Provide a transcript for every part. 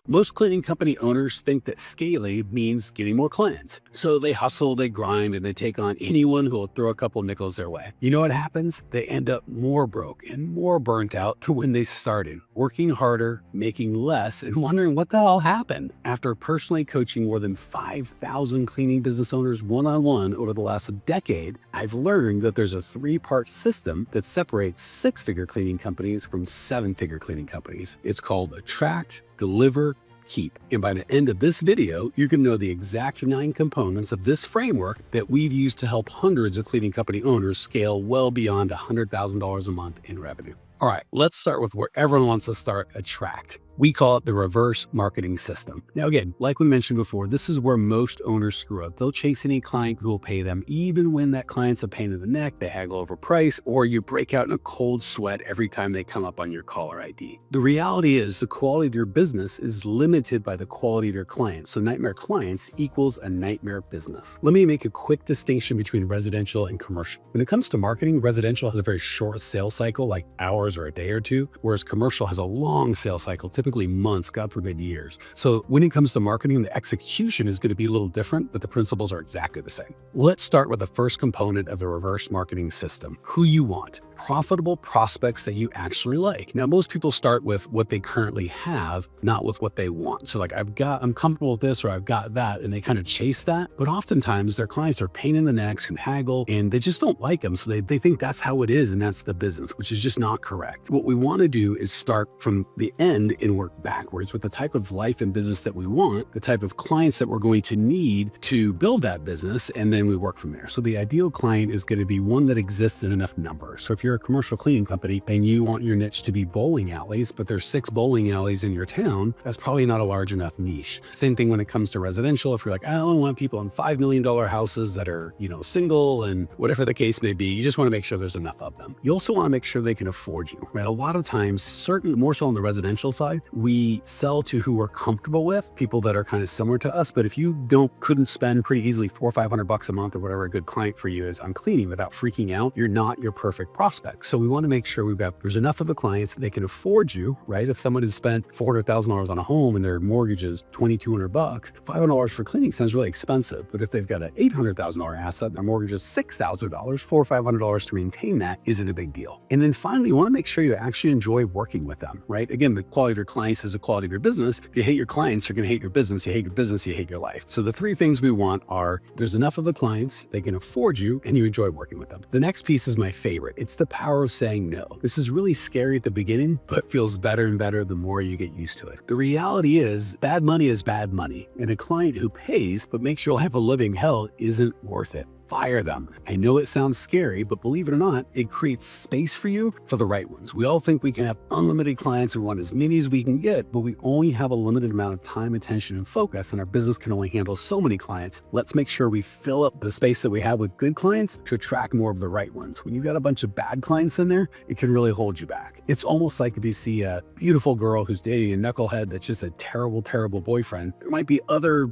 Most cleaning company owners think that scaling means getting more clients. So they hustle, they grind, and they take on anyone who will throw a couple nickels their way. You know what happens? They end up more broke and more burnt out to when they started, working harder, making less, and wondering what the hell happened. After personally coaching more than 5,000 cleaning business owners one-on-one over the last decade, I've learned that there's a three-part system that separates six-figure cleaning companies from seven-figure cleaning companies. It's called attract, deliver, keep. And by the end of this video, you can know the exact 9 components of this framework that we've used to help hundreds of cleaning company owners scale well beyond $100,000 a month in revenue. All right, let's start with where everyone wants to start, attract. We call it the reverse marketing system. Now, again, like we mentioned before, this is where most owners screw up. They'll chase any client who will pay them, even when that client's a pain in the neck, they haggle over price, or you break out in a cold sweat every time they come up on your caller ID. The reality is the quality of your business is limited by the quality of your clients. So nightmare clients equals a nightmare business. Let me make a quick distinction between residential and commercial. When it comes to marketing, residential has a very short sales cycle, like hours or a day or two, whereas commercial has a long sales cycle, typically months, God forbid years. So when it comes to marketing, the execution is going to be a little different, but the principles are exactly the same. Let's start with the first component of the reverse marketing system: who you want. Profitable prospects that you actually like. Now, most people start with what they currently have, not with what they want. So like, I'm comfortable with this, or I've got that, and they kind of chase that. But oftentimes their clients are pain in the necks, who haggle, and they just don't like them. So they think that's how it is, and that's the business, which is just not correct. What we want to do is start from the end and work backwards with the type of life and business that we want, the type of clients that we're going to need to build that business, and then we work from there. So the ideal client is going to be one that exists in enough numbers. So if you're a commercial cleaning company and you want your niche to be bowling alleys, but there's 6 bowling alleys in your town, that's probably not a large enough niche. Same thing when it comes to residential. If you're like, I don't want people in $5 million houses that are, single, and whatever the case may be, you just want to make sure there's enough of them. You also want to make sure they can afford you, right? A lot of times, more so on the residential side, we sell to who we're comfortable with, people that are kind of similar to us. But if you couldn't spend pretty easily $400 or $500 a month, or whatever a good client for you is, on cleaning without freaking out, you're not your perfect prospect. So we want to make sure there's enough of the clients that they can afford you, right? If someone has spent $400,000 on a home and their mortgage is $2,200, $500 for cleaning sounds really expensive. But if they've got an $800,000 asset and their mortgage is $6,000, $400 or $500 to maintain that isn't a big deal. And then finally, you want to make sure you actually enjoy working with them, right? Again, the quality of your clients is the quality of your business. If you hate your clients, you're going to hate your business. You hate your business, you hate your life. So the 3 things we want are: there's enough of the clients, they can afford you, and you enjoy working with them. The next piece is my favorite. It's the power of saying no. This is really scary at the beginning, but feels better and better the more you get used to it. The reality is, bad money is bad money, and a client who pays but makes your life a living hell isn't worth it. Fire them. I know it sounds scary, but believe it or not, it creates space for you for the right ones. We all think we can have unlimited clients and want as many as we can get, but we only have a limited amount of time, attention, and focus, and our business can only handle so many clients. Let's make sure we fill up the space that we have with good clients to attract more of the right ones. When you've got a bunch of bad clients in there, it can really hold you back. It's almost like if you see a beautiful girl who's dating a knucklehead that's just a terrible, terrible boyfriend, there might be other,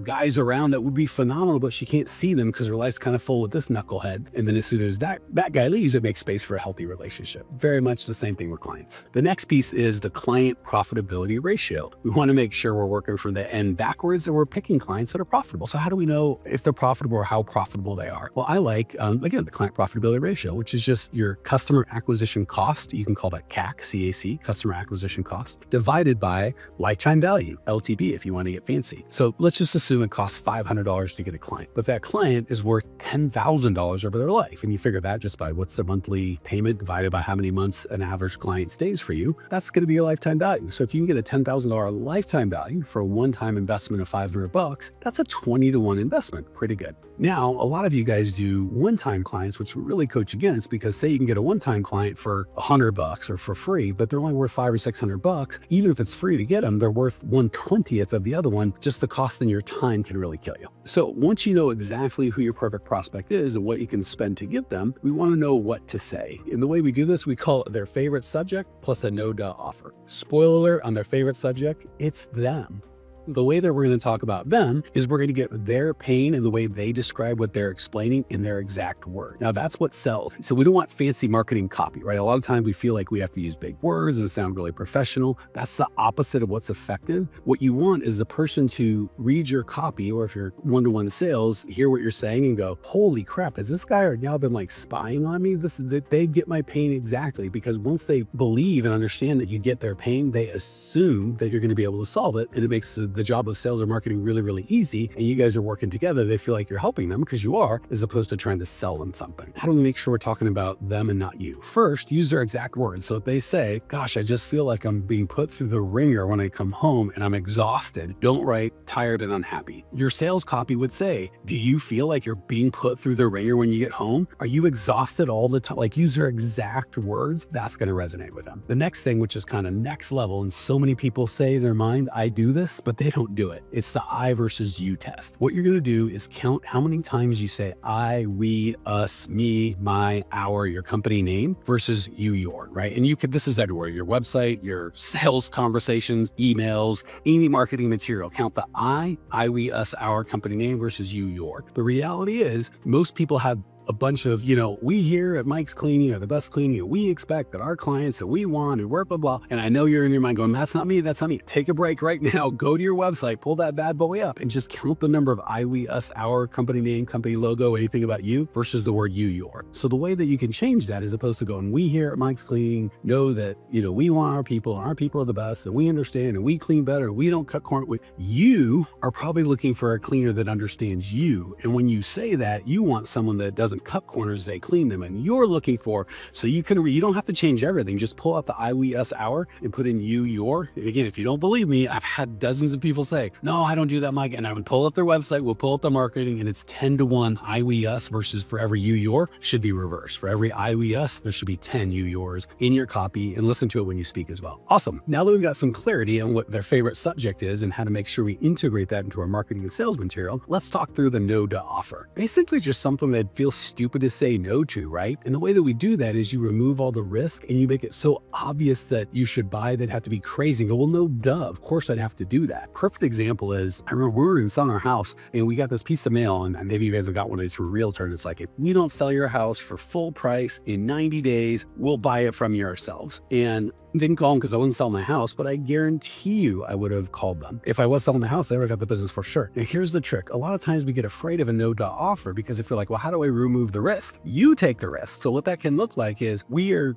guys around that would be phenomenal, but she can't see them because her life's kind of full with this knucklehead. And then as soon as that guy leaves, it makes space for a healthy relationship. Very much the same thing with clients. The next piece is the client profitability ratio. We want to make sure we're working from the end backwards and we're picking clients that are profitable. So how do we know if they're profitable or how profitable they are? Well, I like, again, the client profitability ratio, which is just your customer acquisition cost. You can call that CAC, C-A-C, customer acquisition cost, divided by lifetime value, LTV, if you want to get fancy. So let's just assume it costs $500 to get a client, but that client is worth $10,000 over their life. And you figure that just by what's the monthly payment divided by how many months an average client stays for you, that's going to be your lifetime value. So if you can get a $10,000 lifetime value for a one-time investment of $500, that's a 20-to-1 investment. Pretty good. Now, a lot of you guys do one-time clients, which we really coach against, because say you can get a one-time client for $100 or for free, but they're only worth $500 or $600. Even if it's free to get them, they're worth 1/20th of the other one. Just the cost in your time can really kill you. So once you know exactly who your perfect prospect is and what you can spend to give them, we want to know what to say. And the way we do this, we call it their favorite subject plus a no-duh offer. Spoiler alert on their favorite subject, it's them. The way that we're going to talk about them is we're going to get their pain and the way they describe what they're explaining in their exact word. Now that's what sells. So we don't want fancy marketing copy, right? A lot of times we feel like we have to use big words and sound really professional. That's the opposite of what's effective. What you want is the person to read your copy, or if you're one-to-one sales, hear what you're saying and go, holy crap, has this guy or gal been like spying on me? They get my pain exactly, because once they believe and understand that you get their pain, they assume that you're going to be able to solve it. And it makes the job of sales or marketing really, really easy. And you guys are working together. They feel like you're helping them because you are, as opposed to trying to sell them something. How do we make sure we're talking about them and not you? First, use their exact words. So if they say, gosh, I just feel like I'm being put through the ringer when I come home and I'm exhausted, don't write tired and unhappy. Your sales copy would say, do you feel like you're being put through the ringer when you get home? Are you exhausted all the time? Like, use their exact words. That's going to resonate with them. The next thing, which is kind of next level, and so many people say in their mind, I do this, but they don't do it. It's the I versus you test. What you're going to do is count how many times you say I, we, us, me, my, our, your company name versus you, your, right? And this is everywhere, your website, your sales conversations, emails, any marketing material. Count the I, we, us, our company name versus you, your. The reality is most people have a bunch of, we here at Mike's Cleaning are the best cleaning, and we expect that our clients that we want, and blah, blah, blah. And I know you're in your mind going, that's not me, that's not me. Take a break right now, go to your website, pull that bad boy up, and just count the number of I, we, us, our, company name, company logo, anything about you versus the word you, your. So the way that you can change that, as opposed to going, we here at Mike's Cleaning know that, we want our people are the best, and we understand, and we clean better, and we don't cut corners. You are probably looking for a cleaner that understands you. And when you say that, you want someone that doesn't cut corners, they clean them, and you're looking for, so you don't have to change everything. Just pull out the I, we, us, our, and put in you, your. And again, if you don't believe me, I've had dozens of people say, no, I don't do that, Mike. And I would pull up their website, we'll pull up the marketing, and it's 10-to-1 I, we, us versus for every you, your should be reversed. For every I, we, us, there should be 10 you, yours in your copy, and listen to it when you speak as well. Awesome. Now that we've got some clarity on what their favorite subject is and how to make sure we integrate that into our marketing and sales material, let's talk through the no to offer. Basically just something that feels stupid to say no to, right? And the way that we do that is you remove all the risk and you make it so obvious that you should buy that have to be crazy. Go, well, no, duh, of course I'd have to do that. Perfect example is, I remember we were in selling our house and we got this piece of mail, and maybe you guys have got one of these from a realtor, and it's like, if we don't sell your house for full price in 90 days, we'll buy it from you ourselves. And didn't call them because I wasn't selling my house, but I guarantee you I would have called them. If I was selling the house, they would have got the business for sure. Now here's the trick. A lot of times we get afraid of a no to offer because if you're like, well, how do I remove the risk? You take the risk. So what that can look like is we are,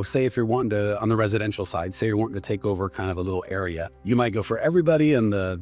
say if you're wanting to, on the residential side, say you're wanting to take over kind of a little area, you might go for everybody in the,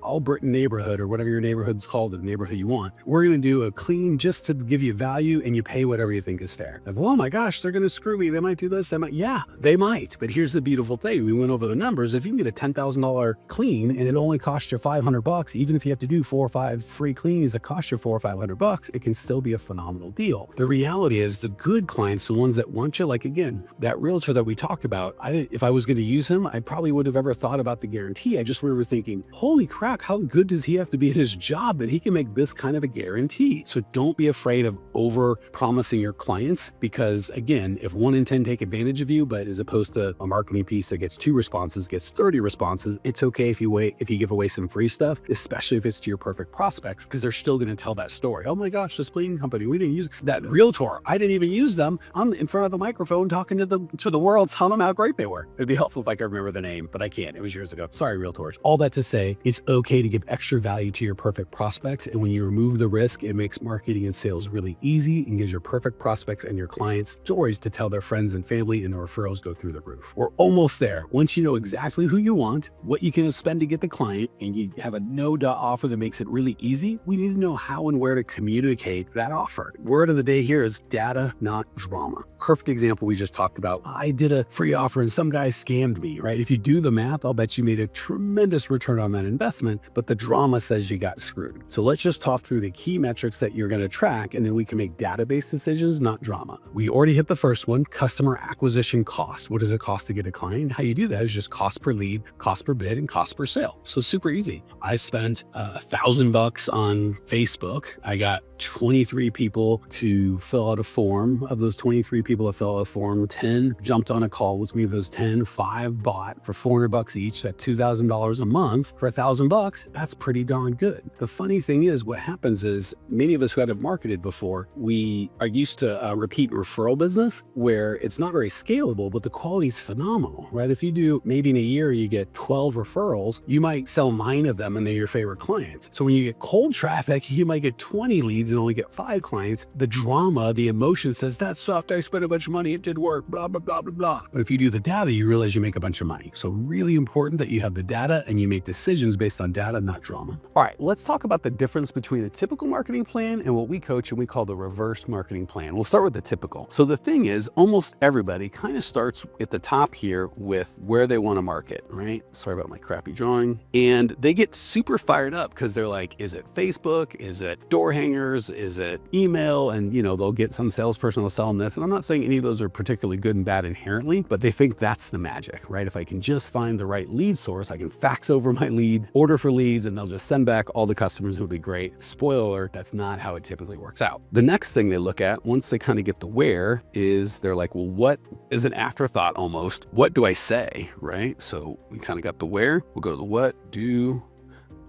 All Britain neighborhood or whatever your neighborhood's called, the neighborhood you want. We're going to do a clean just to give you value, and you pay whatever you think is fair. Like, oh my gosh, they're going to screw me. They might do this. Yeah, they might. But here's the beautiful thing. We went over the numbers. If you can get a $10,000 clean and it only costs you $500, even if you have to do 4 or 5 free cleans that cost you $400 or $500, it can still be a phenomenal deal. The reality is the good clients, the ones that want you, like again, that realtor that we talked about, if I was going to use him, I probably wouldn't have ever thought about the guarantee. I just remember thinking, holy crap, how good does he have to be at his job that he can make this kind of a guarantee? So don't be afraid of over promising your clients, because again, if 1 in 10 take advantage of you, but as opposed to a marketing piece that gets 2 responses, gets 30 responses, it's okay if you give away some free stuff, especially if it's to your perfect prospects, because they're still going to tell that story. Oh my gosh, this cleaning company, we didn't use that realtor. I didn't even use them. I'm in front of the microphone talking to the world, telling them how great they were. It'd be helpful if I could remember the name, but I can't. It was years ago. Sorry, realtors. All that to say, it's okay to give extra value to your perfect prospects. And when you remove the risk, it makes marketing and sales really easy and gives your perfect prospects and your clients stories to tell their friends and family, and the referrals go through the roof. We're almost there. Once you know exactly who you want, what you can spend to get the client, and you have a no to offer that makes it really easy, we need to know how and where to communicate that offer. Word of the day here is data, not drama. Perfect example we just talked about. I did a free offer and some guy scammed me, right? If you do the math, I'll bet you made a tremendous return on that investment, but the drama says you got screwed. So let's just talk through the key metrics that you're going to track, and then we can make database decisions, not drama. We already hit the first one, customer acquisition cost. What does it cost to get a client? How you do that is just cost per lead, cost per bid, and cost per sale. So super easy. I spent $1,000 on Facebook. I got 23 people people to fill out a form. Of those 23 people that fill out a form, 10 jumped on a call with me. Of those 10, 5 bought for $400 each. At $2,000 a month for $1,000. That's pretty darn good. The funny thing is, what happens is many of us who haven't marketed before, we are used to repeat referral business where it's not very scalable, but the quality is phenomenal, right? If you do maybe in a year, you get 12 referrals, you might sell 9 of them and they're your favorite clients. So when you get cold traffic, you might get 20 leads and only get 5 clients. The drama, the emotion says, that sucked, I spent a bunch of money, it did work, blah, blah, blah, blah, blah. But if you do the data, you realize you make a bunch of money. So really important that you have the data and you make decisions based on data, not drama. All right, let's talk about the difference between a typical marketing plan and what we coach and we call the reverse marketing plan. We'll start with the typical. So the thing is, almost everybody kind of starts at the top here with where they want to market, right? Sorry about my crappy drawing. And they get super fired up because they're like, is it Facebook? Is it door hangers? Is it email? And they'll get some salesperson will sell them this. And I'm not saying any of those are particularly good and bad inherently, but they think that's the magic, right? If I can just find the right lead source, I can fax over my lead, order for leads, and they'll just send back all the customers. It'll be great. Spoiler alert, that's not how it typically works out. The next thing they look at once they kind of get the where is they're like, well, what is an afterthought almost? What do I say, right? So we kind of got the where, we'll go to the what do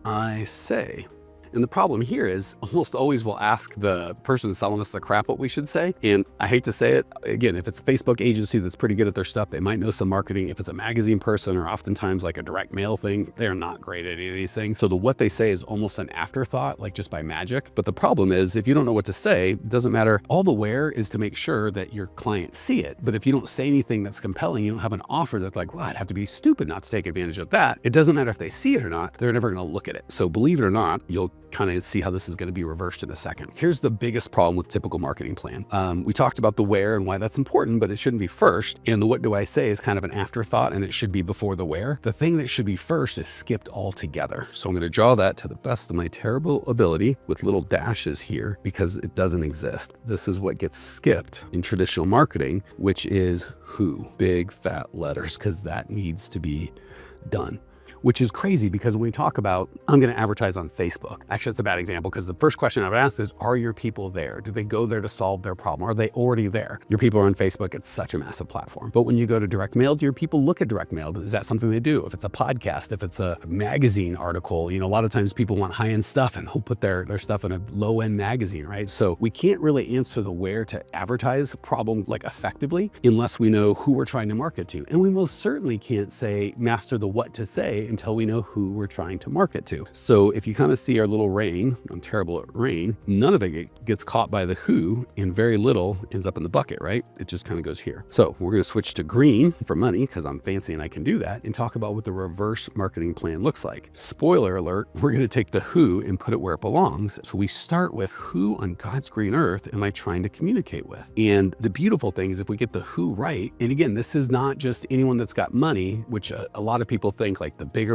I say? And the problem here is almost always we'll ask the person selling us the crap what we should say. And I hate to say it, again, if it's a Facebook agency that's pretty good at their stuff, they might know some marketing. If it's a magazine person or oftentimes like a direct mail thing, they're not great at any of these things. So what they say is almost an afterthought, like just by magic. But the problem is if you don't know what to say, it doesn't matter. All the where is to make sure that your clients see it. But if you don't say anything that's compelling, you don't have an offer that's like, well, I'd have to be stupid not to take advantage of that. It doesn't matter if they see it or not, they're never going to look at it. So believe it or not, you'll kind of see how this is going to be reversed in a second. Here's the biggest problem with typical marketing plan. We talked about the where and why that's important, but it shouldn't be first. And the what do I say is kind of an afterthought and it should be before the where. The thing that should be first is skipped altogether. So I'm going to draw that to the best of my terrible ability with little dashes here because it doesn't exist. This is what gets skipped in traditional marketing, which is who, big fat letters, because that needs to be done. Which is crazy because when we talk about, I'm going to advertise on Facebook. Actually, it's a bad example because the first question I would ask is, are your people there? Do they go there to solve their problem? Are they already there? Your people are on Facebook. It's such a massive platform. But when you go to direct mail, do your people look at direct mail? Is that something they do? If it's a podcast, if it's a magazine article, a lot of times people want high-end stuff and they'll put their stuff in a low-end magazine, right? So we can't really answer the where to advertise a problem like effectively unless we know who we're trying to market to. And we most certainly can't say, master the what to say until we know who we're trying to market to. So if you kind of see our little rain, I'm terrible at rain, none of it gets caught by the who and very little ends up in the bucket, right? It just kind of goes here. So we're going to switch to green for money because I'm fancy and I can do that and talk about what the reverse marketing plan looks like. Spoiler alert, we're going to take the who and put it where it belongs. So we start with who on God's green earth am I trying to communicate with? And the beautiful thing is if we get the who right, and again, this is not just anyone that's got money, which a lot of people think like the bigger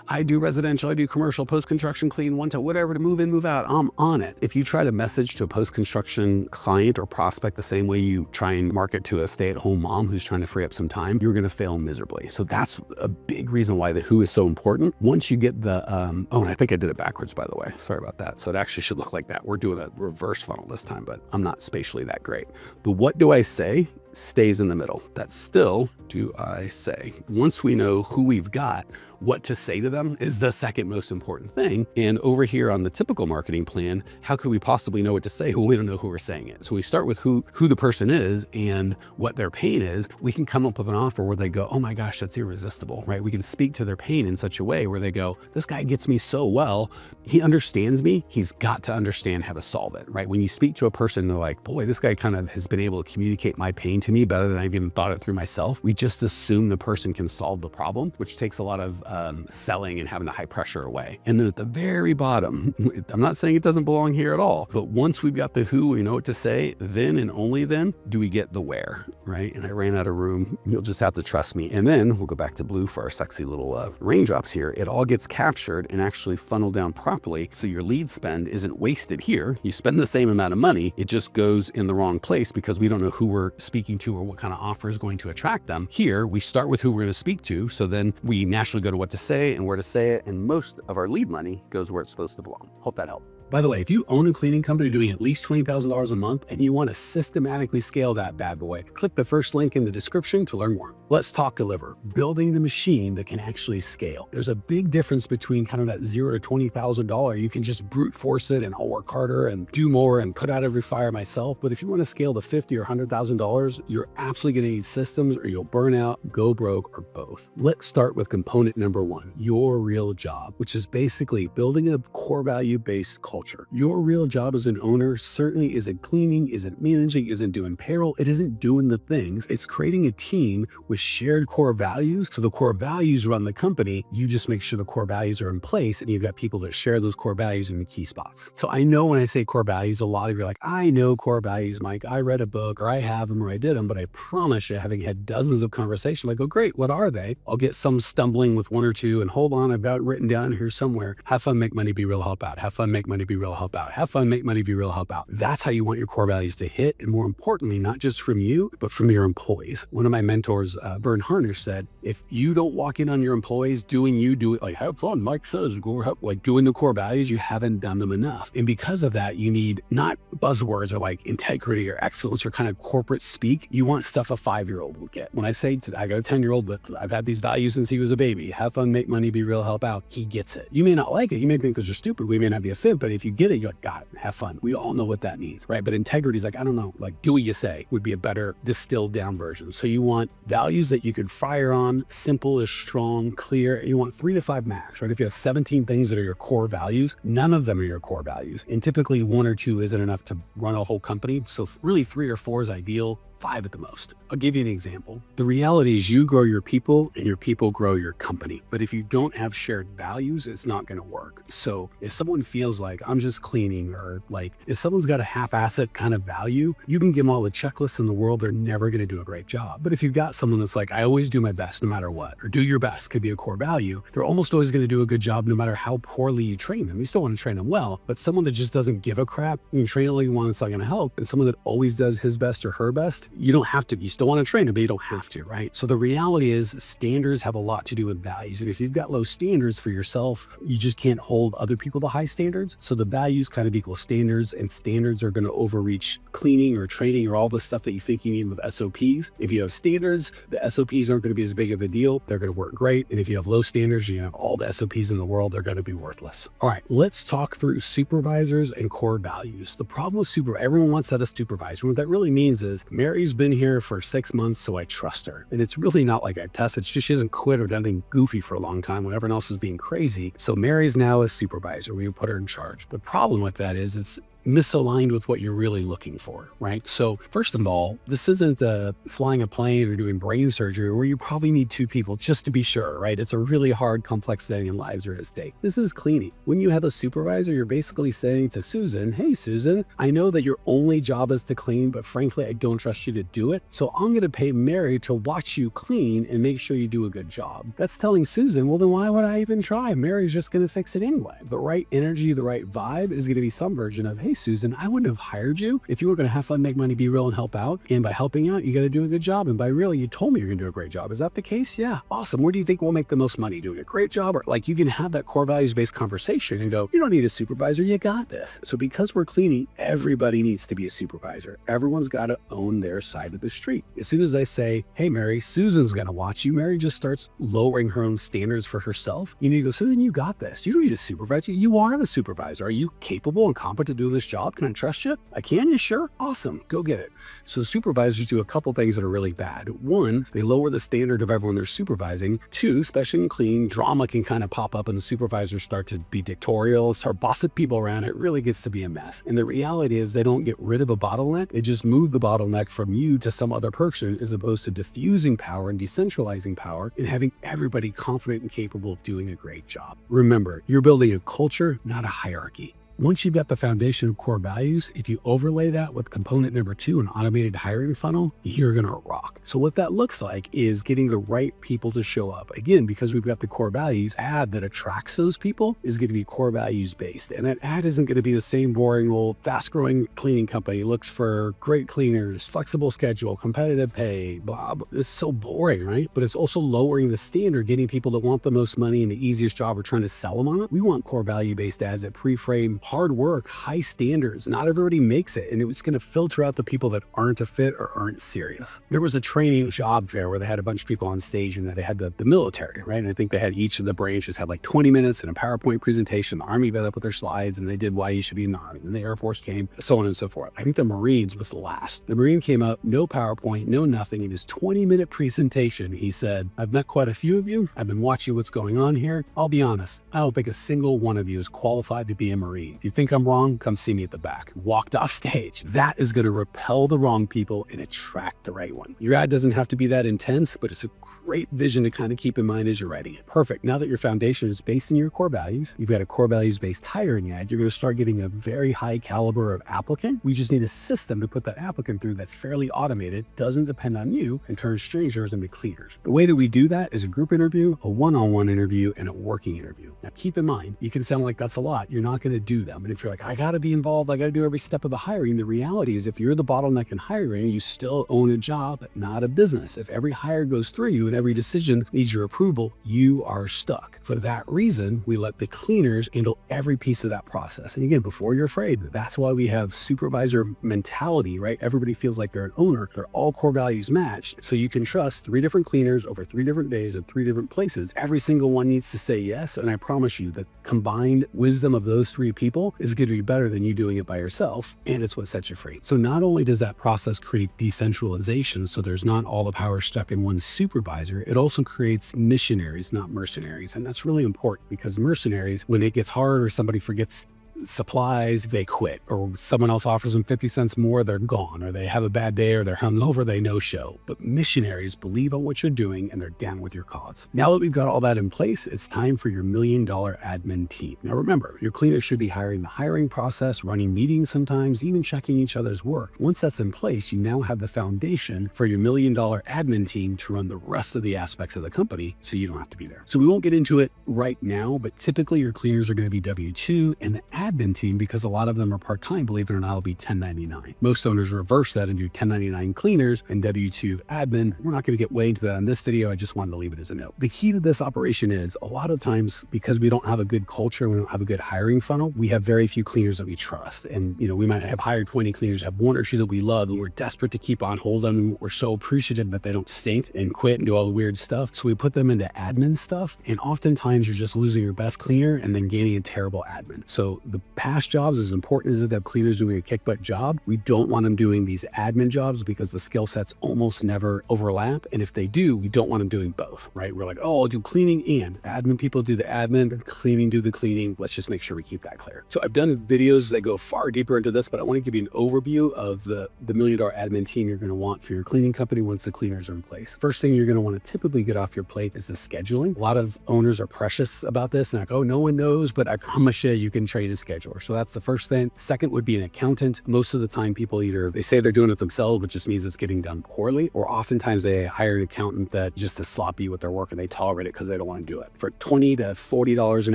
I do residential, I do commercial, post-construction, clean, one to whatever to move in, move out, I'm on it. If you try to message to a post-construction client or prospect the same way you try and market to a stay-at-home mom who's trying to free up some time, you're going to fail miserably. So that's a big reason why the who is so important. Once you get the, oh, and I think I did it backwards, by the way. Sorry about that. So it actually should look like that. We're doing a reverse funnel this time, but I'm not spatially that great. The what do I say stays in the middle. That's still do I say. Once we know who we've got, what to say to them is the second most important thing. And over here on the typical marketing plan, how could we possibly know what to say when we don't know who we're saying it? So we start with who the person is and what their pain is. We can come up with an offer where they go, oh my gosh, that's irresistible, right? We can speak to their pain in such a way where they go, this guy gets me so well. He understands me. He's got to understand how to solve it, right? When you speak to a person, they're like, boy, this guy kind of has been able to communicate my pain to me better than I've even thought it through myself. We just assume the person can solve the problem, which takes a lot of selling and having a high pressure away. And then at the very bottom, I'm not saying it doesn't belong here at all, but once we've got the who, we know what to say, then and only then do we get the where, right? And I ran out of room. You'll just have to trust me. And then we'll go back to blue for our sexy little raindrops here. It all gets captured and actually funneled down properly. So your lead spend isn't wasted here. You spend the same amount of money. It just goes in the wrong place because we don't know who we're speaking to or what kind of offer is going to attract them. Here, we start with who we're going to speak to. So then we naturally go to what to say and where to say it. And most of our lead money goes where it's supposed to belong. Hope that helped. By the way, if you own a cleaning company doing at least $20,000 a month and you want to systematically scale that bad boy, click the first link in the description to learn more. Let's talk deliver, building the machine that can actually scale. There's a big difference between kind of that $0 to $20,000. You can just brute force it and I'll work harder and do more and put out every fire myself. But if you want to scale to $50,000 or $100,000, you're absolutely going to need systems or you'll burn out, go broke, or both. Let's start with component number one, your real job, which is basically building a core value-based culture. Your real job as an owner certainly isn't cleaning, isn't managing, isn't doing payroll, it isn't doing the things. It's creating a team with shared core values. So the core values run the company. You just make sure the core values are in place and you've got people that share those core values in the key spots. So I know when I say core values, a lot of you are like, I know core values, Mike. I read a book or I have them or I did them, but I promise you, having had dozens of conversations, I go, great, what are they? I'll get some stumbling with one or two and hold on, I've got it written down here somewhere. Have fun, make money, be real, help out. Have fun, make money, be real, help out. Have fun, make money, be real, help out. That's how you want your core values to hit. And more importantly, not just from you, but from your employees. One of my mentors, Vern Harnish, said, if you don't walk in on your employees doing you, do it like, have fun, Mike says, go help, like doing the core values, you haven't done them enough. And because of that, you need not buzzwords or like integrity or excellence or kind of corporate speak. You want stuff a 5-year-old will get. When I say today, I got a 10-year-old, but I've had these values since he was a baby. Have fun, make money, be real, help out. He gets it. You may not like it. You may think because you're stupid. We may not be a fit, but if you get it, you're like, God, have fun. We all know what that means, right? But integrity is like, I don't know, like do what you say would be a better distilled down version. So you want values that you could fire on, simple is strong, clear. You want 3 to 5 max, right? If you have 17 things that are your core values, none of them are your core values. And typically 1 or 2 isn't enough to run a whole company. So really 3 or 4 is ideal. 5 at the most. I'll give you an example. The reality is you grow your people and your people grow your company. But if you don't have shared values, it's not going to work. So if someone feels like I'm just cleaning, or like if someone's got a half-asset kind of value, you can give them all the checklists in the world. They're never going to do a great job. But if you've got someone that's like, I always do my best no matter what, or do your best could be a core value, they're almost always going to do a good job no matter how poorly you train them. You still want to train them well, but someone that just doesn't give a crap, you can train only one that's not going to help. And someone that always does his best or her best, you don't have to. You still want to train them, but you don't have to, right? So the reality is standards have a lot to do with values. And if you've got low standards for yourself, you just can't hold other people to high standards. So the values kind of equal standards, and standards are going to overreach cleaning or training or all the stuff that you think you need with SOPs. If you have standards, the SOPs aren't going to be as big of a deal. They're going to work great. And if you have low standards, you have all the SOPs in the world, they're going to be worthless. All right, let's talk through supervisors and core values. The problem with everyone wants that a supervisor. What that really means is Mary's been here for 6 months, so I trust her. And it's really not like I test. It's just she hasn't quit or done anything goofy for a long time when everyone else is being crazy. So Mary's now a supervisor. We put her in charge. The problem with that is it's misaligned with what you're really looking for, right? So first of all, this isn't flying a plane or doing brain surgery where you probably need 2 people just to be sure, right? It's a really hard, complex setting and lives are at stake. This is cleaning. When you have a supervisor, you're basically saying to Susan, hey, Susan, I know that your only job is to clean, but frankly, I don't trust you to do it. So I'm going to pay Mary to watch you clean and make sure you do a good job. That's telling Susan, well, then why would I even try? Mary's just going to fix it anyway. The right energy, the right vibe is going to be some version of, hey, Susan, I wouldn't have hired you if you were going to have fun, make money, be real, and help out. And by helping out, you got to do a good job. And by really, you told me you're going to do a great job. Is that the case? Yeah. Awesome. Where do you think we'll make the most money? Doing a great job? Or like you can have that core values-based conversation and go, you don't need a supervisor. You got this. So because we're cleaning, everybody needs to be a supervisor. Everyone's got to own their side of the street. As soon as I say, hey, Mary, Susan's going to watch you, Mary just starts lowering her own standards for herself. You need to go, Susan, you got this. You don't need a supervisor. You are the supervisor. Are you capable and competent to do this job? Can I trust you? I can? You sure? Awesome. Go get it. So supervisors do a couple things that are really bad. 1, they lower the standard of everyone they're supervising. 2, especially in clean, drama can kind of pop up and the supervisors start to be dictatorial, start bossing people around. It really gets to be a mess. And the reality is they don't get rid of a bottleneck. They just move the bottleneck from you to some other person as opposed to diffusing power and decentralizing power and having everybody confident and capable of doing a great job. Remember, you're building a culture, not a hierarchy. Once you've got the foundation of core values, if you overlay that with component number 2, an automated hiring funnel, you're going to rock. So what that looks like is getting the right people to show up. Again, because we've got the core values, ad that attracts those people is going to be core values based. And that ad isn't going to be the same boring old fast growing cleaning company. It looks for great cleaners, flexible schedule, competitive pay, blah, blah. It's so boring, right? But it's also lowering the standard, getting people that want the most money and the easiest job or trying to sell them on it. We want core value based ads that pre-frame Hard work, high standards, not everybody makes it, and it's going to filter out the people that aren't a fit or aren't serious. There was a training job fair where they had a bunch of people on stage, and they had the military, right? And I think they had each of the branches had like 20 minutes and a PowerPoint presentation. The Army got up with their slides, and they did why you should be in the Army. And the Air Force came, so on and so forth. I think the Marines was the last. The Marine came up, no PowerPoint, no nothing. In his 20-minute presentation, he said, "I've met quite a few of you. I've been watching what's going on here. I'll be honest, I don't think a single one of you is qualified to be a Marine. If you think I'm wrong, come see me at the back." Walked off stage. That is going to repel the wrong people and attract the right one. Your ad doesn't have to be that intense, but it's a great vision to kind of keep in mind as you're writing it. Perfect. Now that your foundation is based in your core values, you've got a core values-based hiring ad, you're going to start getting a very high caliber of applicant. We just need a system to put that applicant through that's fairly automated, doesn't depend on you, and turns strangers into cleaners. The way that we do that is a group interview, a one-on-one interview, and a working interview. Now keep in mind, you can sound like that's a lot. You're not going to do them. And if you're like, I got to be involved, I got to do every step of the hiring, the reality is if you're the bottleneck in hiring, you still own a job, not a business. If every hire goes through you and every decision needs your approval, you are stuck. For that reason, we let the cleaners handle every piece of that process. And again, before you're afraid, that's why we have supervisor mentality, right? Everybody feels like they're an owner. They're all core values matched. So you can trust 3 different cleaners over 3 different days at 3 different places. Every single one needs to say yes. And I promise you the combined wisdom of those 3 people is going to be better than you doing it by yourself. And it's what sets you free. So not only does that process create decentralization, so there's not all the power stuck in one supervisor, it also creates missionaries, not mercenaries. And that's really important because mercenaries, when it gets hard or somebody forgets supplies, they quit, or someone else offers them 50 cents more, they're gone, or they have a bad day, or they're hungover, they no show. But missionaries believe on what you're doing and they're down with your cause. Now that we've got all that in place, it's time for your $1 million admin team. Now remember, your cleaners should be hiring the hiring process, running meetings sometimes, even checking each other's work. Once that's in place, you now have the foundation for your $1 million admin team to run the rest of the aspects of the company so you don't have to be there. So we won't get into it right now, but typically your cleaners are going to be W-2 and the admin team, because a lot of them are part-time, believe it or not, will be 1099. Most owners reverse that and do 1099 cleaners and W-2 admin. We're not going to get way into that in this video. I just wanted to leave it as a note. The key to this operation is a lot of times, because we don't have a good culture, we don't have a good hiring funnel, we have very few cleaners that we trust. And we might have hired 20 cleaners, have 1 or 2 that we love, and we're desperate to keep on hold of them. We're so appreciative that they don't stink and quit and do all the weird stuff. So we put them into admin stuff. And oftentimes you're just losing your best cleaner and then gaining a terrible admin. So the past jobs, as important as it that cleaners doing a kick butt job, we don't want them doing these admin jobs because the skill sets almost never overlap. And if they do, we don't want them doing both, right? We're like, oh, I'll do cleaning and admin people do the admin, and cleaning do the cleaning. Let's just make sure we keep that clear. So I've done videos that go far deeper into this, but I want to give you an overview of the $1 million admin team you're going to want for your cleaning company once the cleaners are in place. First thing you're going to want to typically get off your plate is the scheduling. A lot of owners are precious about this and like, oh, no one knows, but I promise you can train a scheduler. So that's the first thing. Second would be an accountant. Most of the time people either they say they're doing it themselves, which just means it's getting done poorly, or oftentimes they hire an accountant that just is sloppy with their work and they tolerate it because they don't want to do it. For $20 to $40 an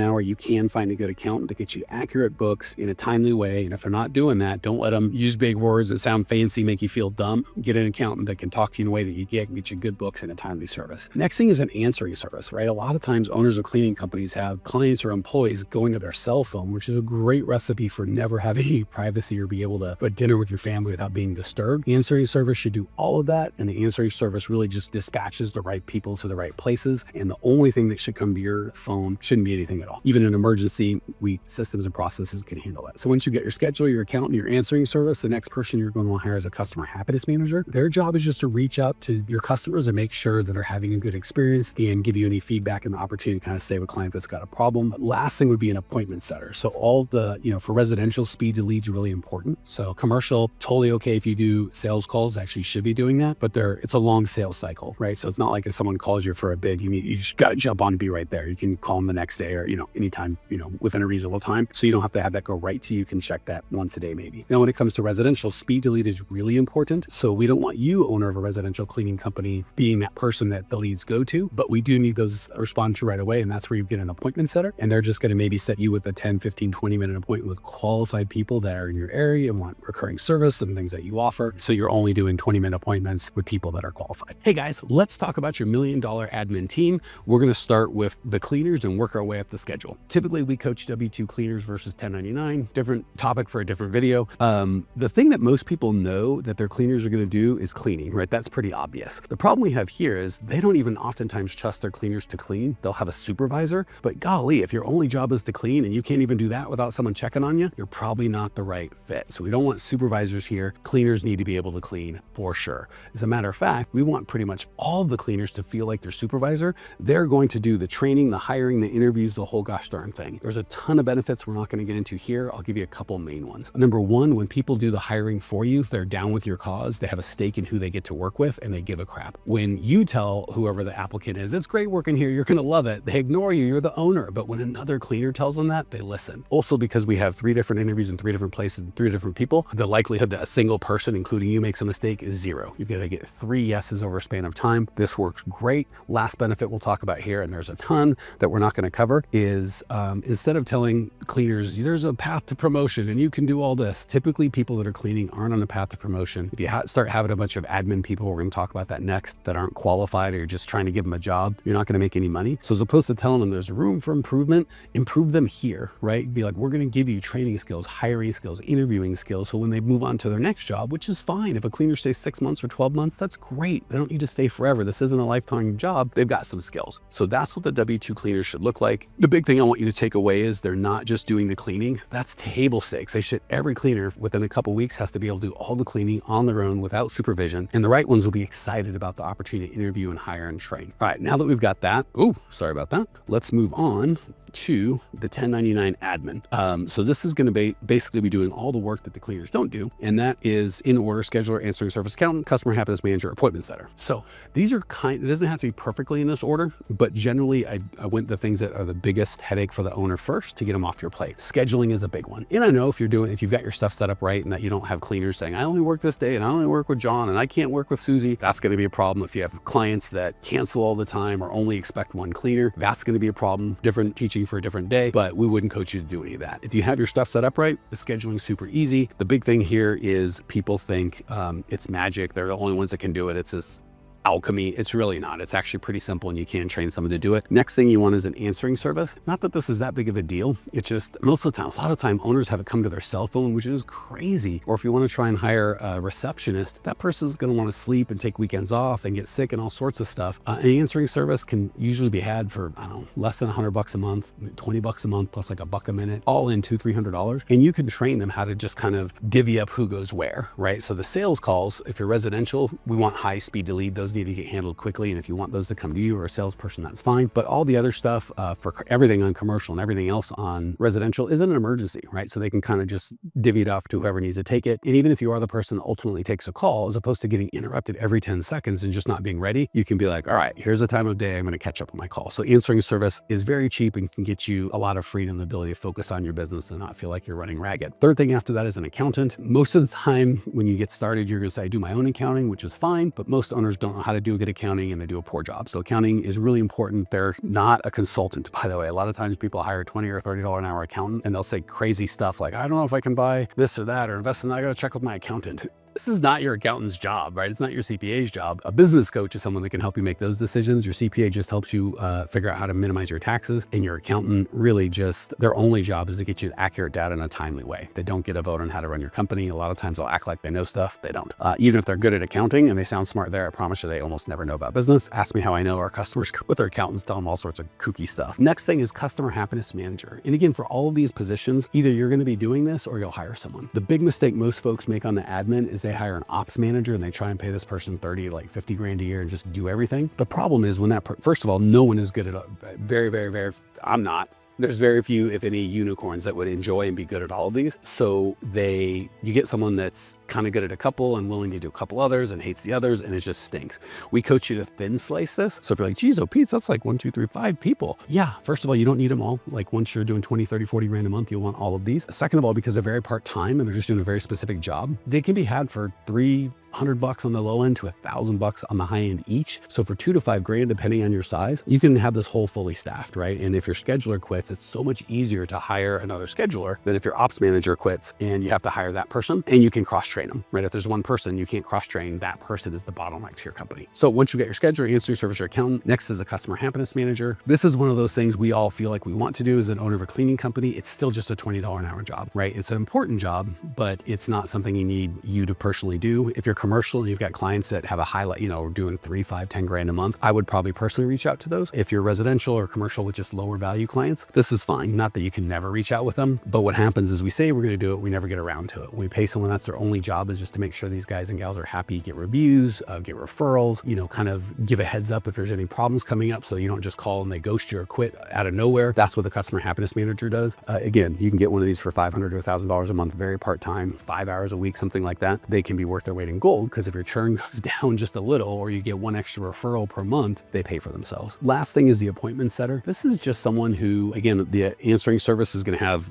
hour, you can find a good accountant to get you accurate books in a timely way. And if they're not doing that, don't let them use big words that sound fancy, make you feel dumb. Get an accountant that can talk to you in a way that you get you good books in a timely service. Next thing is an answering service, right? A lot of times owners of cleaning companies have clients or employees going to their cell phone, which is a great recipe for never having any privacy or be able to go to dinner with your family without being disturbed. The answering service should do all of that, and the answering service really just dispatches the right people to the right places, and the only thing that should come to your phone shouldn't be anything at all. Even an emergency, systems and processes can handle that. So once you get your schedule, your accountant, your answering service, the next person you're going to want to hire is a customer happiness manager. Their job is just to reach out to your customers and make sure that they're having a good experience and give you any feedback and the opportunity to kind of save a client that's got a problem. Last thing would be an appointment setter. So all the, for residential, speed to lead is really important. So commercial, totally okay if you do sales calls, actually should be doing that, but it's a long sales cycle, right? So it's not like if someone calls you for a bid, you just got to jump on and be right there. You can call them the next day or, anytime, within a reasonable time. So you don't have to have that go right to you. You can check that once a day, maybe. Now, when it comes to residential, speed to lead is really important. So we don't want you, owner of a residential cleaning company, being that person that the leads go to, but we do need those respond to right away. And that's where you get an appointment setter. And they're just going to maybe set you with a 10, 15, 20 20-minute appointment with qualified people that are in your area and want recurring service and things that you offer. So you're only doing 20-minute appointments with people that are qualified. Hey guys, let's talk about your $1 million admin team. We're going to start with the cleaners and work our way up the schedule. Typically, we coach W-2 cleaners versus 1099, different topic for a different video. The thing that most people know that their cleaners are going to do is cleaning, right? That's pretty obvious. The problem we have here is they don't even oftentimes trust their cleaners to clean. They'll have a supervisor, but golly, if your only job is to clean and you can't even do that without someone checking on you, you're probably not the right fit. So we don't want supervisors here. Cleaners need to be able to clean for sure. As a matter of fact, we want pretty much all the cleaners to feel like their supervisor. They're going to do the training, the hiring, the interviews, the whole gosh darn thing. There's a ton of benefits we're not going to get into here. I'll give you a couple main ones. Number one, when people do the hiring for you, they're down with your cause. They have a stake in who they get to work with and they give a crap. When you tell whoever the applicant is, it's great working here, you're going to love it, they ignore you, you're the owner. But when another cleaner tells them that, they listen. Also, because we have 3 different interviews in 3 different places and 3 different people, the likelihood that a single person, including you, makes a mistake is 0. You've got to get 3 yeses over a span of time. This works great. Last benefit we'll talk about here, and there's a ton that we're not going to cover, is instead of telling cleaners, there's a path to promotion and you can do all this, typically people that are cleaning aren't on the path to promotion. If you start having a bunch of admin people, we're going to talk about that next, that aren't qualified or you're just trying to give them a job, you're not going to make any money. So as opposed to telling them there's room for improvement, improve them here, right? Be like, we're going to give you training skills, hiring skills, interviewing skills. So when they move on to their next job, which is fine. If a cleaner stays 6 months or 12 months, that's great. They don't need to stay forever. This isn't a lifetime job. They've got some skills. So that's what the W-2 cleaners should look like. The big thing I want you to take away is they're not just doing the cleaning. That's table stakes. Every cleaner within a couple weeks has to be able to do all the cleaning on their own without supervision. And the right ones will be excited about the opportunity to interview and hire and train. All right, now that we've got that, sorry about that. Let's move on to the 1099 admin. So this is going to basically be doing all the work that the cleaners don't do, and that is in order scheduler, answering service accountant, customer happiness manager, appointment setter. So these are it doesn't have to be perfectly in this order, but generally I went the things that are the biggest headache for the owner first to get them off your plate. Scheduling is a big one. And I know if you've got your stuff set up right and that you don't have cleaners saying, I only work this day and I only work with John and I can't work with Susie, that's going to be a problem. If you have clients that cancel all the time or only expect one cleaner, that's going to be a problem. Different teaching for a different day, but we wouldn't coach you to do any of that. If you have your stuff set up right, the scheduling's super easy. The big thing here is people think it's magic. They're the only ones that can do it. It's this alchemy. It's really not. It's actually pretty simple and you can train someone to do it. Next thing you want is an answering service. Not that this is that big of a deal. It's just most of the time, a lot of time owners have it come to their cell phone, which is crazy. Or if you want to try and hire a receptionist, that person's going to want to sleep and take weekends off and get sick and all sorts of stuff. An answering service can usually be had for, I don't know, less than $100 a month, $20 a month, plus like $1 a minute, all in $200-300. And you can train them how to just kind of divvy up who goes where, right? So the sales calls, if you're residential, we want high speed to lead. Those need to get handled quickly. And if you want those to come to you or a salesperson, that's fine. But all the other stuff for everything on commercial and everything else on residential isn't an emergency, right? So they can kind of just divvy it off to whoever needs to take it. And even if you are the person that ultimately takes a call, as opposed to getting interrupted every 10 seconds and just not being ready, you can be like, all right, here's the time of day I'm going to catch up on my call. So answering service is very cheap and can get you a lot of freedom and the ability to focus on your business and not feel like you're running ragged. Third thing after that is an accountant. Most of the time when you get started, you're going to say, I do my own accounting, which is fine, but most owners don't know how to do good accounting and they do a poor job. So accounting is really important. They're not a consultant, by the way. A lot of times people hire a $20 or $30 an hour accountant and they'll say crazy stuff like, I don't know if I can buy this or that or invest in that. I got to check with my accountant. This is not your accountant's job, right? It's not your CPA's job. A business coach is someone that can help you make those decisions. Your CPA just helps you figure out how to minimize your taxes. And your accountant really just, their only job is to get you accurate data in a timely way. They don't get a vote on how to run your company. A lot of times they'll act like they know stuff. They don't. Even if they're good at accounting and they sound smart there, I promise you they almost never know about business. Ask me how I know. Our customers with their accountants tell them all sorts of kooky stuff. Next thing is customer happiness manager. And again, for all of these positions, either you're going to be doing this or you'll hire someone. The big mistake most folks make on the admin is they hire an ops manager and they try and pay this person 30, like 50 grand a year and just do everything. The problem is when that, first of all, no one is good at I'm not. There's very few, if any, unicorns that would enjoy and be good at all of these. So you get someone that's kind of good at a couple and willing to do a couple others and hates the others, and it just stinks. We coach you to thin slice this. So if you're like, geez, oh, Pete, that's like 1, 2, 3, 5 people. Yeah, first of all, you don't need them all. Like once you're doing 20, 30, 40 grand a month, you'll want all of these. Second of all, because they're very part-time and they're just doing a very specific job, they can be had for 3, $100 on the low end to $1,000 on the high end each. So for $2 to $5 grand, depending on your size, you can have this whole fully staffed, right? And if your scheduler quits, it's so much easier to hire another scheduler than if your ops manager quits and you have to hire that person, and you can cross-train them, right? If there's one person, you can't cross-train. That person is the bottleneck to your company. So once you get your scheduler, answering service, your accountant, next is a customer happiness manager. This is one of those things we all feel like we want to do as an owner of a cleaning company. It's still just a $20 an hour job, right? It's an important job, but it's not something you need you to personally do. If you're commercial and you've got clients that have a highlight, doing 3, 5, 10 grand a month, I would probably personally reach out to those. If you're residential or commercial with just lower value clients, this is fine. Not that you can never reach out with them, but what happens is we say we're going to do it, we never get around to it. We pay someone, that's their only job, is just to make sure these guys and gals are happy, get reviews, get referrals, kind of give a heads up if there's any problems coming up, so you don't just call and they ghost you or quit out of nowhere. That's what the customer happiness manager does. Again, you can get one of these for $500 to $1,000 a month, very part-time, 5 hours a week, something like that. They can be worth their weight in gold, because if your churn goes down just a little, or you get one extra referral per month, they pay for themselves. Last thing is the appointment setter. This is just someone who, again, the answering service is going to have,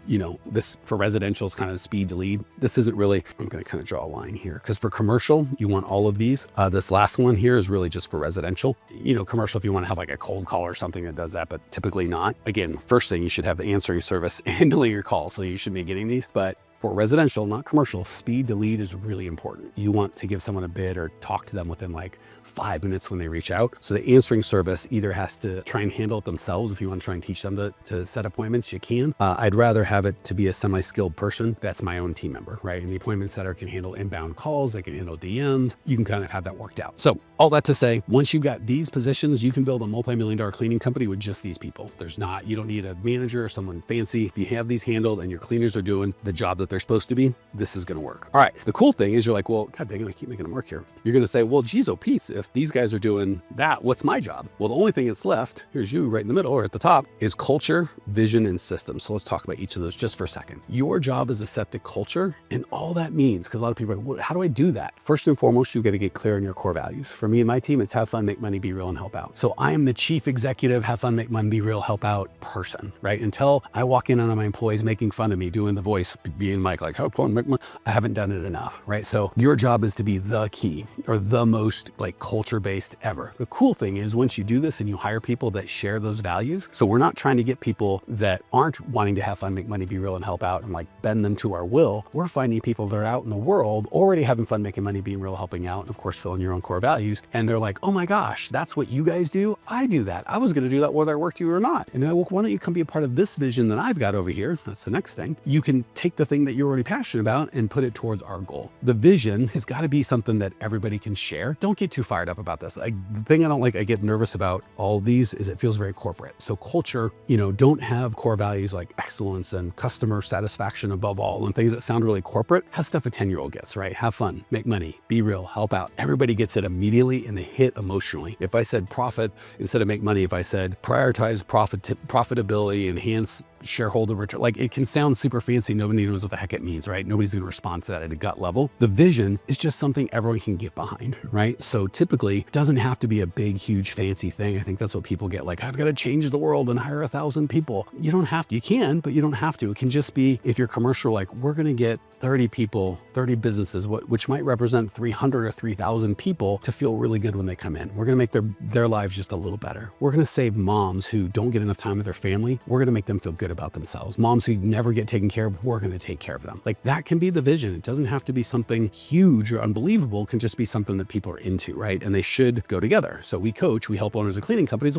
this for residential is kind of speed to lead. This isn't really, I'm going to kind of draw a line here, because for commercial, you want all of these. This last one here is really just for residential. Commercial, if you want to have like a cold call or something that does that, but typically not. Again, first thing, you should have the answering service handling your call, so you should be getting these. But for residential, not commercial, speed to lead is really important. You want to give someone a bid or talk to them within like 5 minutes when they reach out. So the answering service either has to try and handle it themselves. If you want to try and teach them to set appointments, you can. I'd rather have it to be a semi-skilled person. That's my own team member, right? And the appointment setter can handle inbound calls. They can handle DMs. You can kind of have that worked out. So all that to say, once you've got these positions, you can build a multi-million-dollar cleaning company with just these people. You don't need a manager or someone fancy. If you have these handled and your cleaners are doing the job that they're supposed to be, this is going to work. All right. The cool thing is you're like, well, God dang it, I keep making them work here. You're going to say, well, geez, oh, Pete, if these guys are doing that, what's my job? Well, the only thing that's left, here's you right in the middle or at the top, is culture, vision, and systems. So let's talk about each of those just for a second. Your job is to set the culture, and all that means, because a lot of people are like, well, how do I do that? First and foremost, you've got to get clear on your core values. For me and my team, it's have fun, make money, be real, and help out. So I am the chief executive, have fun, make money, be real, help out person, right? Until I walk in on my employees making fun of me, doing the voice, being Mike, like, help fun, make money, I haven't done it enough, right? So your job is to be the key or the most like culture-based ever. The cool thing is once you do this and you hire people that share those values, so we're not trying to get people that aren't wanting to have fun, make money, be real, and help out and like bend them to our will. We're finding people that are out in the world already having fun, making money, being real, helping out, and of course, filling your own core values. And they're like, oh my gosh, that's what you guys do? I do that. I was going to do that whether I worked you or not. And then, well, why don't you come be a part of this vision that I've got over here? That's the next thing. You can take the thing that you're already passionate about and put it towards our goal. The vision has got to be something that everybody can share. Don't get too fired up about this. The thing I don't like, I get nervous about all these is it feels very corporate. So culture, don't have core values like excellence and customer satisfaction above all and things that sound really corporate. Have stuff a 10-year-old gets, right? Have fun, make money, be real, help out. Everybody gets it immediately and they hit emotionally. If I said profit instead of make money, if I said prioritize profitability, enhance shareholder return, like it can sound super fancy. Nobody knows what the heck it means, right? Nobody's going to respond to that at a gut level. The vision is just something everyone can get behind, right? So typically it doesn't have to be a big, huge, fancy thing. I think that's what people get like, I've got to change the world and hire 1,000 people. You don't have to. You can, but you don't have to. It can just be, if you're commercial, like we're going to get 30 people, 30 businesses, which might represent 300 or 3,000 people to feel really good when they come in. We're going to make their lives just a little better. We're going to save moms who don't get enough time with their family. We're going to make them feel good about themselves. Moms who never get taken care of, we're going to take care of them. Like that can be the vision. It doesn't have to be something huge or unbelievable. It can just be something that people are into, right? And they should go together. So we help owners of cleaning companies.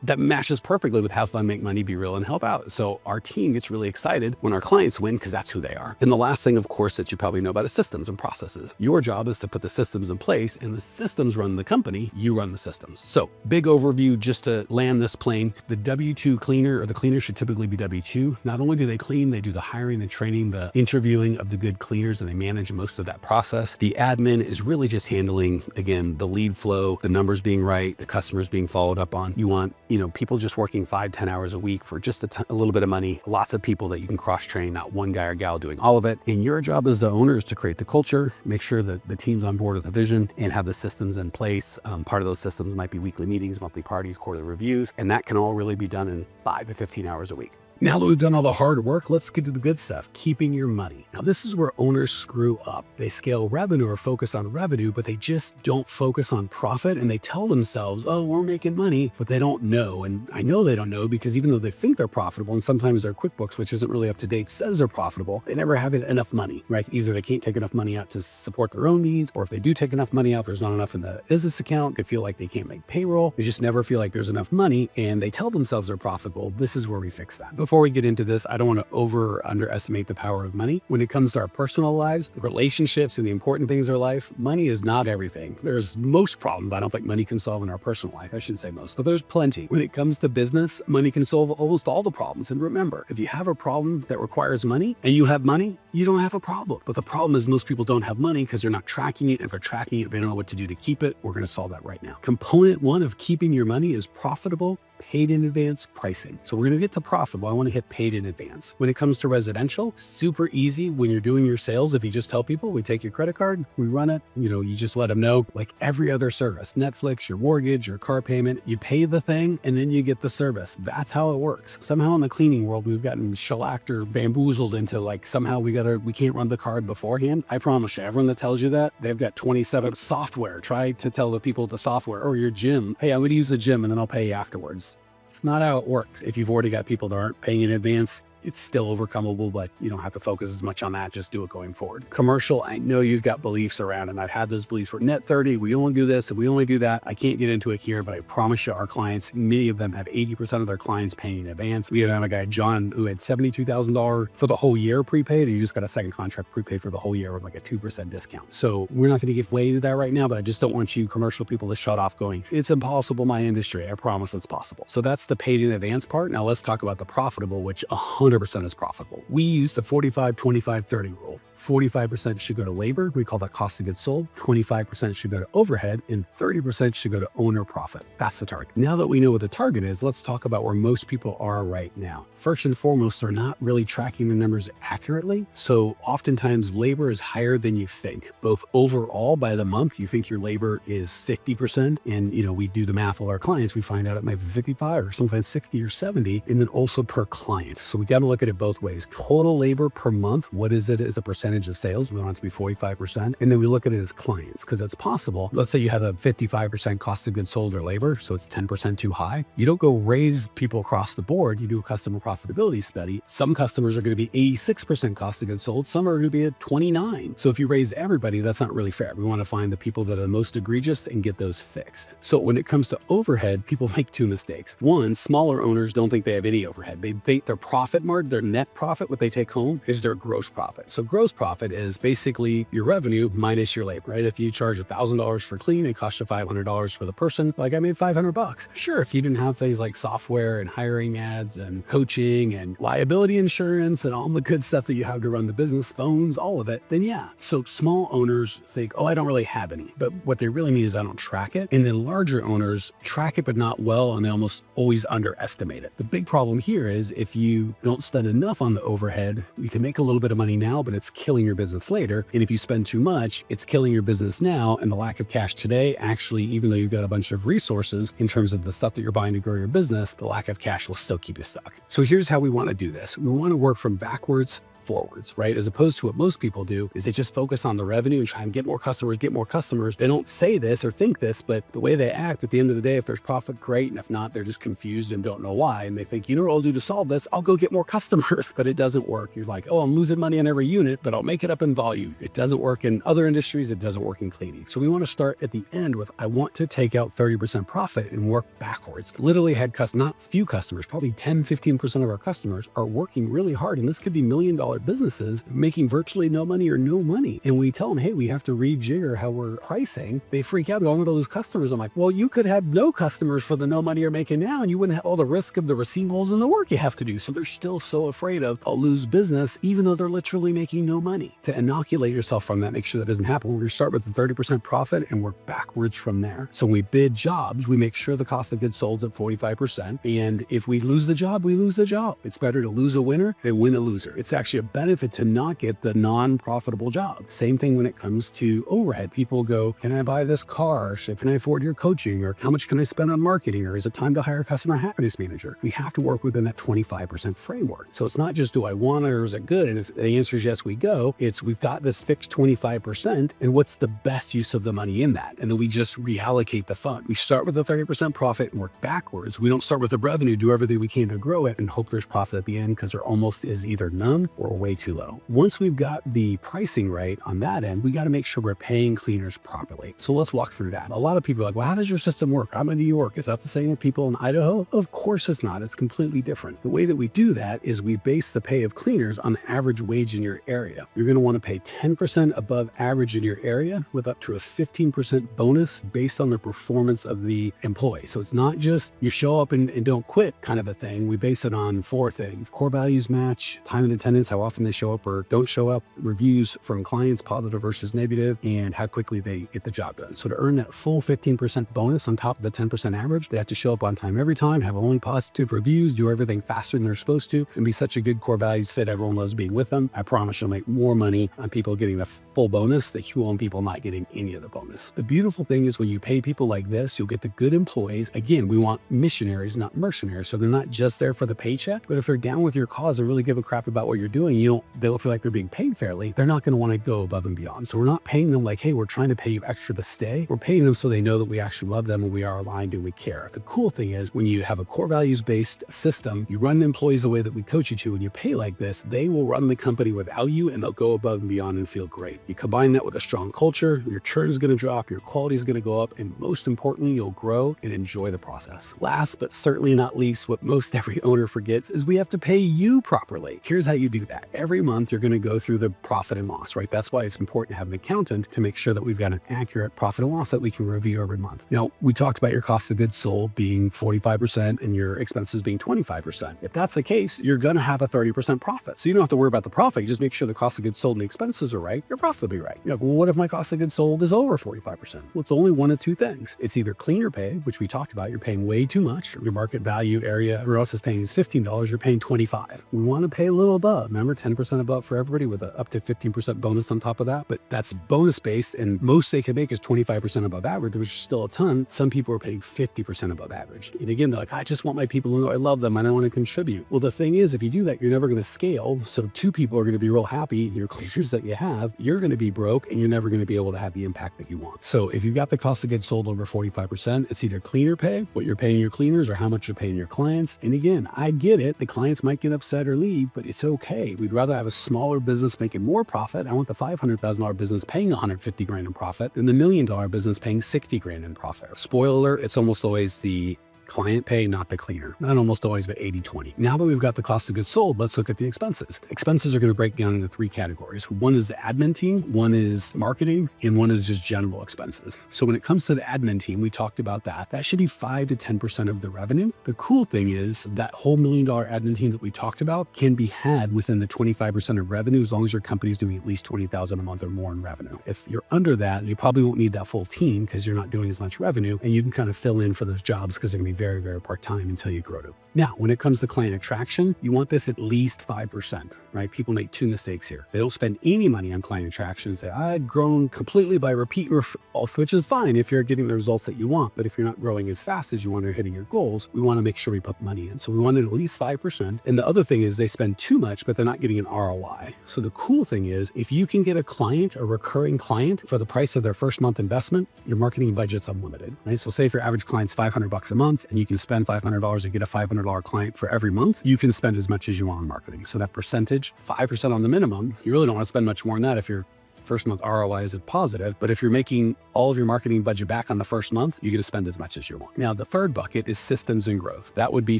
That matches perfectly with have fun, make money, be real, and help out. So our team gets really excited when our clients win because that's who they are. And the last thing, of course, that you probably know about is systems and processes. Your job is to put the systems in place and the systems run the company, you run the systems. So big overview, just to land this plane, the W-2 cleaner or the cleaner should typically be W-2. Not only do they clean, they do the hiring, the training, the interviewing of the good cleaners, and they manage most of that process. The admin is really just handling, again, the lead flow, the numbers being right, the customers being followed up on. You want people just working 5-10 hours a week for just a little bit of money, lots of people that you can cross-train, not one guy or gal doing all of it. And your job as the owner is to create the culture, make sure that the team's on board with the vision and have the systems in place. Part of those systems might be weekly meetings, monthly parties, quarterly reviews, and that can all really be done in 5 to 15 hours a week. Now that we've done all the hard work, let's get to the good stuff, keeping your money. Now, this is where owners screw up. They scale revenue or focus on revenue, but they just don't focus on profit, and they tell themselves, oh, we're making money, but they don't know. And I know they don't know because even though they think they're profitable, and sometimes their QuickBooks, which isn't really up to date, says they're profitable, they never have enough money, right? Either they can't take enough money out to support their own needs, or if they do take enough money out, there's not enough in the business account. They feel like they can't make payroll. They just never feel like there's enough money, and they tell themselves they're profitable. This is where we fix that. Before we get into this, I don't want to over or underestimate the power of money. When it comes to our personal lives, the relationships, and the important things in our life, money is not everything. There's most problems I don't think money can solve in our personal life. I shouldn't say most, but there's plenty. When it comes to business, money can solve almost all the problems. And remember, if you have a problem that requires money and you have money, you don't have a problem. But the problem is most people don't have money because they're not tracking it. If they're tracking it, they don't know what to do to keep it. We're going to solve that right now. Component one of keeping your money is profitable, paid in advance pricing. So we're going to get to profitable. I want to hit paid in advance. When it comes to residential, super easy. When you're doing your sales, if you just tell people, we take your credit card, we run it, you just let them know, like every other service, Netflix, your mortgage, your car payment, you pay the thing and then you get the service. That's how it works. Somehow in the cleaning world, we've gotten shellacked or bamboozled into like somehow we can't run the card beforehand. I promise you, everyone that tells you that, they've got 27 software. Try to tell the people at the software or your gym, hey, I'm going to use the gym and then I'll pay you afterwards. It's not how it works. If you've already got people that aren't paying in advance, it's still overcomable, but you don't have to focus as much on that. Just do it going forward. Commercial, I know you've got beliefs around, and I've had those beliefs for net 30. We only do this and we only do that. I can't get into it here, but I promise you our clients, many of them have 80% of their clients paying in advance. We had a guy, John, who had $72,000 for the whole year prepaid. He just got a second contract prepaid for the whole year with like a 2% discount. So we're not going to give way to that right now, but I just don't want you commercial people to shut off going, it's impossible, my industry. I promise it's possible. So that's the paid in advance part. Now let's talk about the profitable, which 100% is profitable. We use the 45-25-30 rule. 45% should go to labor. We call that cost of goods sold. 25% should go to overhead, and 30% should go to owner profit. That's the target. Now that we know what the target is, let's talk about where most people are right now. First and foremost, they're not really tracking the numbers accurately. So oftentimes labor is higher than you think. Both overall by the month, you think your labor is 60%. And we do the math with our clients. We find out it might be 55 or sometimes 60 or 70. And then also per client. So we got to look at it both ways. Total labor per month, what is it as a percentage of sales? We want it to be 45%. And then we look at it as clients because it's possible. Let's say you have a 55% cost of goods sold or labor. So it's 10% too high. You don't go raise people across the board. You do a customer profitability study. Some customers are going to be 86% cost of goods sold. Some are going to be at 29. So if you raise everybody, that's not really fair. We want to find the people that are the most egregious and get those fixed. So when it comes to overhead, people make two mistakes. One, smaller owners don't think they have any overhead. They think their profit margin, their net profit, what they take home is their gross profit. So gross profit is basically your revenue minus your labor, right? If you charge $1,000 for clean, it costs you $500 for the person. Like I made $500. Sure, if you didn't have things like software and hiring ads and coaching and liability insurance and all the good stuff that you have to run the business, phones, all of it, then yeah. So small owners think, oh, I don't really have any. But what they really mean is I don't track it. And then larger owners track it, but not well, and they almost always underestimate it. The big problem here is if you don't spend enough on the overhead, you can make a little bit of money now, but it's killing your business later. And if you spend too much, it's killing your business now. And the lack of cash today, actually, even though you've got a bunch of resources in terms of the stuff that you're buying to grow your business, the lack of cash will still keep you stuck. So here's how we want to do this. We want to work from backwards forwards, right? As opposed to what most people do is they just focus on the revenue and try and get more customers, get more customers. They don't say this or think this, but the way they act at the end of the day, if there's profit, great. And if not, they're just confused and don't know why. And they think, you know what I'll do to solve this? I'll go get more customers, but it doesn't work. You're like, oh, I'm losing money on every unit, but I'll make it up in volume. It doesn't work in other industries. It doesn't work in cleaning. So we want to start at the end with, I want to take out 30% profit and work backwards. Literally had not few customers, probably 10, 15% of our customers are working really hard. And this could be $1 million businesses making virtually no money or no money. And we tell them, hey, we have to rejigger how we're pricing. They freak out. I'm going to lose customers. I'm like, well, you could have no customers for the no money you're making now, and you wouldn't have all the risk of the receivables and the work you have to do. So they're still so afraid of, I'll lose business, even though they're literally making no money. To inoculate yourself from that, make sure that doesn't happen. We're going to start with the 30% profit and work backwards from there. So when we bid jobs, we make sure the cost of goods sold is at 45%. And if we lose the job, we lose the job. It's better to lose a winner than win a loser. It's actually a benefit to not get the non-profitable job. Same thing when it comes to overhead. People go, can I buy this car? Can I afford your coaching? Or how much can I spend on marketing? Or is it time to hire a customer happiness manager? We have to work within that 25% framework. So it's not just, do I want it or is it good? And if the answer is yes, we go. It's, we've got this fixed 25% and what's the best use of the money in that? And then we just reallocate the fund. We start with a 30% profit and work backwards. We don't start with the revenue, do everything we can to grow it and hope there's profit at the end, because there almost is either none or way too low. Once we've got the pricing right on that end, we got to make sure we're paying cleaners properly. So let's walk through that. A lot of people are like, well, how does your system work? I'm in New York. Is that the same with people in Idaho? Of course it's not. It's completely different. The way that we do that is we base the pay of cleaners on the average wage in your area. You're going to want to pay 10% above average in your area with up to a 15% bonus based on the performance of the employee. So it's not just you show up and don't quit kind of a thing. We base it on 4 things: core values match, time and attendance, how often they show up or don't show up, reviews from clients, positive versus negative, and how quickly they get the job done. So to earn that full 15% bonus on top of the 10% average, they have to show up on time every time, have only positive reviews, do everything faster than they're supposed to, and be such a good core values fit. Everyone loves being with them. I promise you'll make more money on people getting the full bonus than you will on people not getting any of the bonus. The beautiful thing is when you pay people like this, you'll get the good employees. Again, we want missionaries, not mercenaries. So they're not just there for the paycheck, but if they're down with your cause and really give a crap about what you're doing, they don't feel like they're being paid fairly. They're not going to want to go above and beyond. So we're not paying them like, hey, we're trying to pay you extra to stay. We're paying them so they know that we actually love them and we are aligned and we care. The cool thing is when you have a core values based system, you run employees the way that we coach you to, and you pay like this, they will run the company without you and they'll go above and beyond and feel great. You combine that with a strong culture, your churn is going to drop, your quality is going to go up, and most importantly, you'll grow and enjoy the process. Last but certainly not least, what most every owner forgets is we have to pay you properly. Here's how you do that. Every month, you're going to go through the profit and loss, right? That's why it's important to have an accountant to make sure that we've got an accurate profit and loss that we can review every month. Now, we talked about your cost of goods sold being 45% and your expenses being 25%. If that's the case, you're going to have a 30% profit. So you don't have to worry about the profit. You just make sure the cost of goods sold and the expenses are right. Your profit will be right. Well, what if my cost of goods sold is over 45%? Well, it's only one of 2 things. It's either cleaner pay, which we talked about. You're paying way too much. Your market value area, everyone else is paying is $15. You're paying $25. We want to pay a little above. Remember, 10% above for everybody with a up to 15% bonus on top of that. But that's bonus based, and most they can make is 25% above average, which is still a ton. Some people are paying 50% above average. And again, they're like, I just want my people to know I love them. I don't want to contribute. Well, the thing is, if you do that, you're never going to scale. So 2 people are going to be real happy. Your cleaners that you have, you're going to be broke and you're never going to be able to have the impact that you want. So if you've got the cost of goods sold over 45%, it's either cleaner pay, what you're paying your cleaners, or how much you're paying your clients. And again, I get it. The clients might get upset or leave, but it's okay. We'd rather have a smaller business making more profit. I want the $500,000 business paying $150,000 in profit than the $1 million business paying $60,000 in profit. Spoiler alert, it's almost always the client pay, not the cleaner. Not almost always, but 80-20. Now that we've got the cost of goods sold, let's look at the expenses. Expenses are going to break down into 3 categories. One is the admin team, one is marketing, and one is just general expenses. So when it comes to the admin team, we talked about that. That should be 5 to 10% of the revenue. The cool thing is that whole $1 million admin team that we talked about can be had within the 25% of revenue as long as your company's doing at least $20,000 a month or more in revenue. If you're under that, you probably won't need that full team because you're not doing as much revenue, and you can kind of fill in for those jobs because they're going to be very, very part-time until you grow to. Now, when it comes to client attraction, you want this at least 5%, right? People make 2 mistakes here. They don't spend any money on client attraction and say, I've grown completely by repeat referrals, which is fine if you're getting the results that you want. But if you're not growing as fast as you want or hitting your goals, we want to make sure we put money in. So we want it at least 5%. And the other thing is they spend too much, but they're not getting an ROI. So the cool thing is if you can get a client, a recurring client for the price of their first month investment, your marketing budget's unlimited, right? So say if your average client's $500 a month and you can spend $500 and get a $500 client for every month, you can spend as much as you want on marketing. So that percentage, 5% on the minimum, you really don't want to spend much more than that if you're first month ROI is positive. But if you're making all of your marketing budget back on the first month, you're going to spend as much as you want. Now, the third bucket is systems and growth. That would be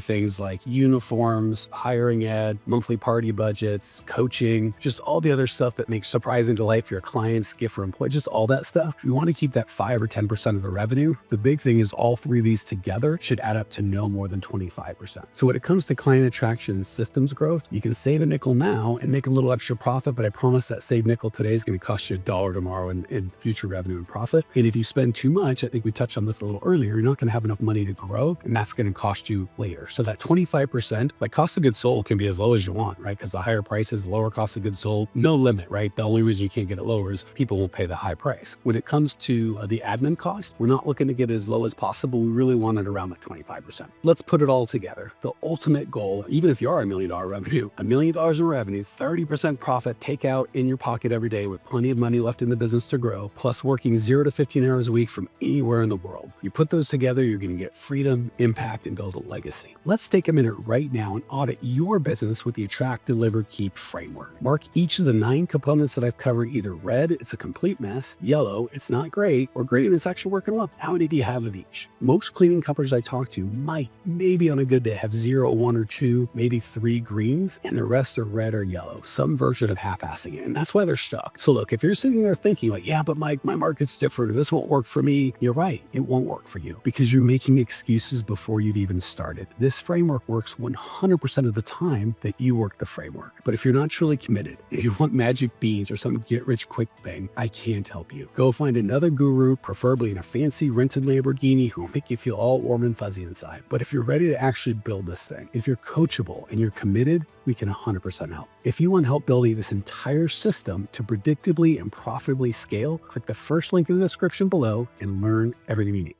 things like uniforms, hiring ed, monthly party budgets, coaching, just all the other stuff that makes surprising delight for your clients, gift for employees, just all that stuff. You want to keep that 5 or 10% of the revenue. The big thing is all 3 of these together should add up to no more than 25%. So when it comes to client attraction and systems growth, you can save a nickel now and make a little extra profit, but I promise that saved nickel today is going to cost cost you $1 tomorrow in future revenue and profit. And if you spend too much, I think we touched on this a little earlier, you're not going to have enough money to grow, and that's going to cost you later. So that 25%, like cost of goods sold can be as low as you want, right? Because the higher prices, lower cost of goods sold, no limit, right? The only reason you can't get it lower is people won't pay the high price. When it comes to the admin cost, we're not looking to get as low as possible. We really want it around that 25%. Let's put it all together. The ultimate goal, even if you are $1 million revenue, $1 million in revenue, 30% profit, take out in your pocket every day with plenty of money left in the business to grow, plus working 0 to 15 hours a week from anywhere in the world. You put those together, you're going to get freedom, impact, and build a legacy. Let's take a minute right now and audit your business with the Attract, Deliver, Keep framework. Mark each of the 9 components that I've covered either red, it's a complete mess, yellow, it's not great, or green, it's actually working well. How many do you have of each? Most cleaning companies I talk to might, maybe on a good day, have 0, 1, or 2, maybe 3 greens, and the rest are red or yellow, some version of half-assing it, and that's why they're stuck. So look, if you're sitting there thinking like, yeah, but my market's different, or this won't work for me, you're right, it won't work for you because you're making excuses before you've even started. This framework works 100% of the time that you work the framework. But if you're not truly committed, if you want magic beans or some get-rich-quick thing, I can't help you. Go find another guru, preferably in a fancy rented Lamborghini, who will make you feel all warm and fuzzy inside. But if you're ready to actually build this thing, if you're coachable and you're committed, we can 100% help. If you want help building this entire system to predictably and profitably scale, click the first link in the description below and learn everything you need.